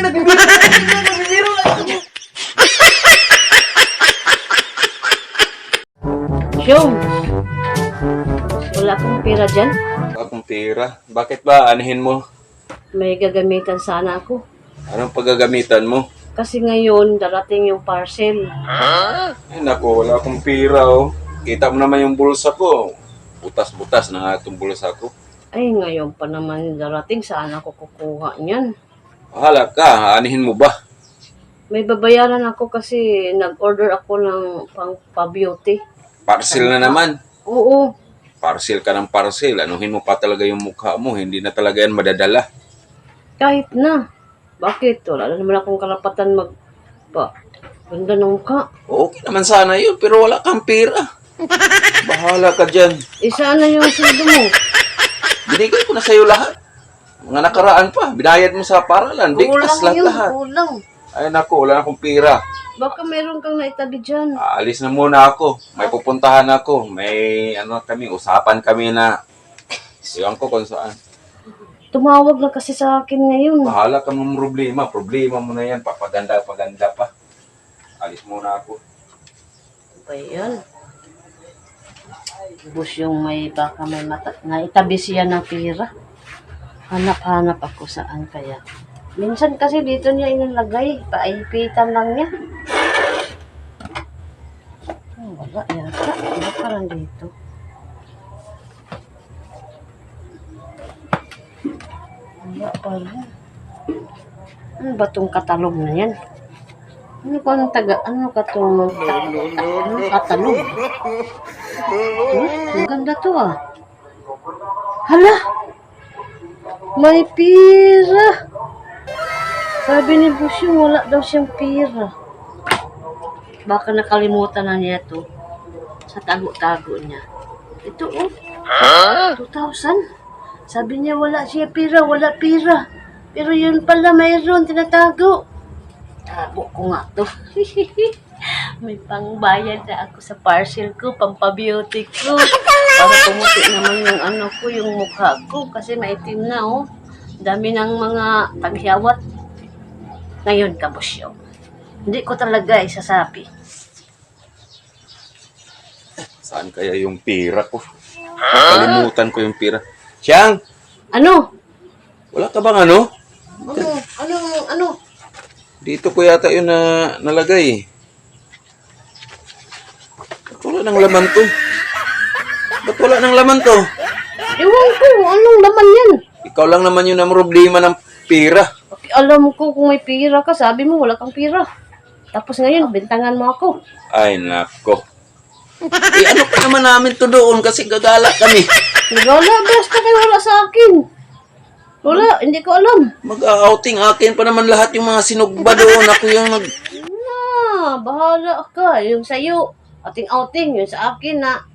Nagbibiro lang. Shong, wala akong pera dyan. Akong pera. Bakit ba? Anihin mo? May gagamitan sana ako. Anong paggagamitan mo? Kasi ngayon, darating yung parcel. Ay nako, wala akong pera oh. Kita mo naman yung bulsa ko. Butas-butas na nga itong bulsa ko. Ay, ngayon pa naman darating. Saan ako kukuha niyan? Bahala ka, anihin mo ba? May babayaran ako kasi nag-order ako ng pang-beauty. Parcel na naman. Oo. Parcel ka ng parcel. Anuhin mo pa talaga yung mukha mo. Hindi na talaga yan madadala. Kahit na. Bakit? Wala na naman akong karapatan ganda ng mukha. Okay naman sana yun, pero wala kang pera. Bahala ka dyan. Isa na yung sundo mo. Binigay ko na sa'yo lahat. Mga nakaraan pa. Binayad mo sa paralan. Bigkas lahat. Kulang. Ay nako, wala na akong pera. Baka meron kang naitabi dyan. Aalis na muna ako. May pupuntahan ako. May usapan kami na iwan ko kung saan. Tumawag na kasi sa akin ngayon. Bahala ka mong problema. Problema mo na yan. Papaganda pa. Alis muna ako. Ba yan? Bus yung baka may mata. Naitabi siya ng pera. Hanap-hanap ako saan kaya. Minsan kasi dito niya inalagay. Paipitan lang niya. Wala yata. Wala parang dito. Wala pala. Ano ba itong katalog na yan? Ano katalog? Katalog? Ang ganda to ah. Hala! May pira! Sabi ni Busyo, wala daw siyang pira. Baka nakalimutan na niya to sa tago-tago niya. Ito oh. 2,000. Sabi niya wala siya pira, wala pira. Pero yun pala mayroon, tinatago. Tago ko nga to. May pangbayad na ako sa parcel ko, pampabeauty ko. Para pumuti naman yung mukha ko. Kasi maitim na oh. Dami ng mga taghiyawat. Ngayon, Busyo. Hindi ko talaga isasabi. Saan kaya yung pira ko? Kalimutan ko yung pira. Siyang! Ano? Wala ka bang ano? Ano? Dito ko yata yun na nalagay. Ba't wala ng laman to? Ba't wala ng laman to? Ewan ko, anong laman yan? Ikaw lang naman yun ang problema ng pira. Alam ko kung may pira ka, sabi mo wala kang pira. Tapos ngayon, bintangan mo ako. Ay, nako. Ano pa naman namin to doon kasi gagala kami. Nagala, basta kayo wala sa akin. Wala, hindi ko alam. Mag-outing akin pa naman lahat yung mga sinugba doon. Ako yung Bahala ka. Yung sa'yo, outing, yung sa akin na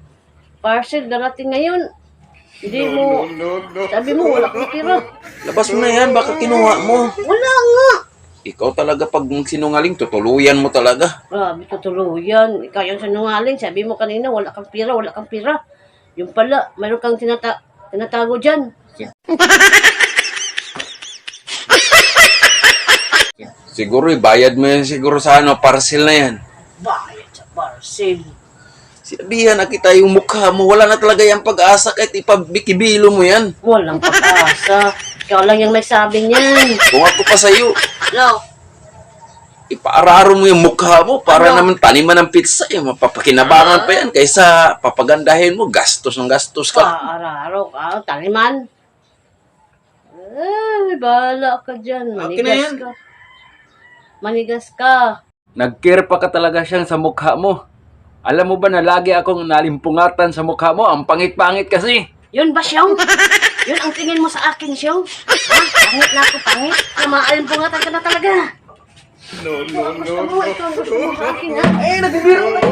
parcel darating ngayon. Hindi mo, sabi mo wala kang pira. Labas mo na yan, baka kinuha mo. Wala nga. Ikaw talaga pag sinungaling, tutuluyan mo talaga. Grabe, tutuluyan. Ikaw yung sinungaling. Sabi mo kanina, wala kang pira, wala kang pira. Yung pala, mayroon kang tinatago dyan. Siguro, bayad mo yan siguro sa parcel na yan. Bayad sa parcel. Sinabihan na kita yung mukha mo. Wala na talaga yung pag-asa kahit ipabikibilo mo yan. Walang pag-asa. Ikaw lang yung may sabi niyan. Kung ako pa sa'yo, Hello? ipaararo mo yung mukha mo para naman taniman ng pizza. Mapapakinabangan pa yan kaysa papagandahin mo. Gastos ng gastos ka. Araw-araw ka. Taliman. Ay, bahala ka dyan. Okay na yan. Manigas ka. Nag-care pa ka talaga siyang sa mukha mo. Alam mo ba na lagi akong nalimpungatan sa mukha mo? Ang pangit-pangit kasi. Yun ba, Siyong? Yun ang tingin mo sa akin, Siyong? Ha? Pangit na ako, pangit. Namaaalimpungatan ka na talaga. No. Ito ang gusto mo sa akin, ha? Nagbibiro lang.